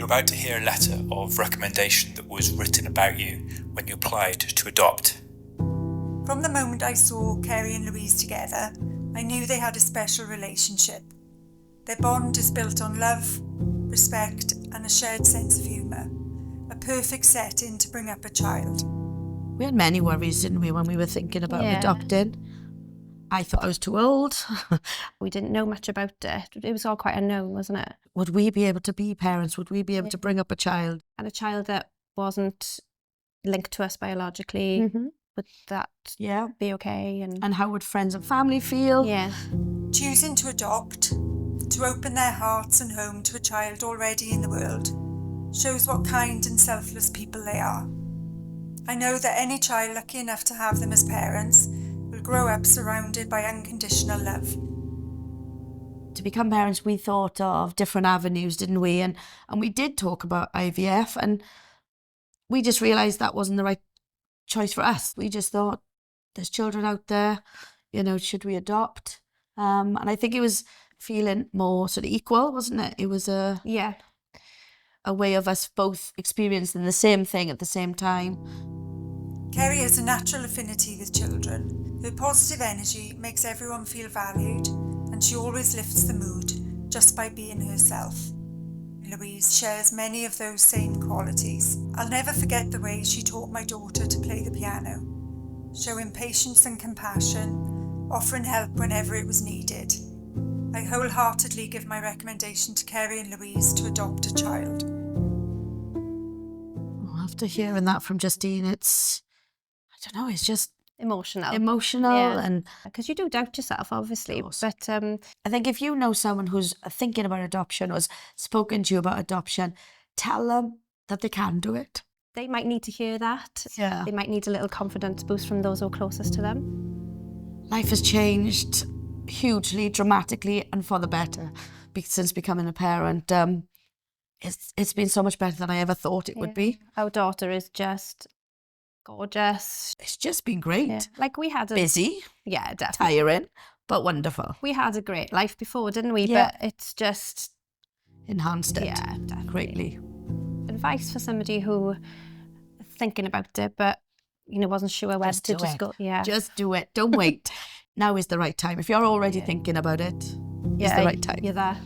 You're about to hear a letter of recommendation that was written about you when you applied to adopt. From the moment I saw Kerry and Louise together, I knew they had a special relationship. Their bond is built on love, respect, and a shared sense of humour. A perfect setting to bring up a child. We had many worries, didn't we, when we were thinking about adopting? I thought I was too old. We didn't know much about it. It was all quite unknown, wasn't it? Would we be able to be parents? Would we be able to bring up a child? And a child that wasn't linked to us biologically, would that be okay? And how would friends and family feel? Yeah. Choosing to adopt, to open their hearts and home to a child already in the world, shows what kind and selfless people they are. I know that any child lucky enough to have them as parents will grow up surrounded by unconditional love. To become parents, we thought of different avenues, didn't we? And we did talk about IVF, and we just realised that wasn't the right choice for us. We just thought, there's children out there, you know, should we adopt? And I think it was feeling more sort of equal, wasn't it? It was a way of us both experiencing the same thing at the same time. Kerry has a natural affinity with children. Her positive energy makes everyone feel valued, and she always lifts the mood just by being herself. Louise shares many of those same qualities. I'll never forget the way she taught my daughter to play the piano, showing patience and compassion, offering help whenever it was needed. I wholeheartedly give my recommendation to Kerry and Louise to adopt a child. After hearing that from Justine, it's just Emotional. And because you do doubt yourself, obviously. But I think if you know someone who's thinking about adoption or has spoken to you about adoption, tell them that they can do it. They might need to hear that. Yeah. They might need a little confidence boost from those who are closest to them. Life has changed hugely, dramatically, and for the better since becoming a parent. It's been so much better than I ever thought it would be. Our daughter is just gorgeous. It's just been great. Yeah. Like we had busy, definitely tiring, but wonderful. We had a great life before, didn't we? Yeah. But it's just enhanced it. Yeah, definitely. Greatly. Advice for somebody who is thinking about it, but wasn't sure where to just go. Yeah, just do it. Don't wait. Now is the right time. If you're already thinking about it, it's the right time. You're there.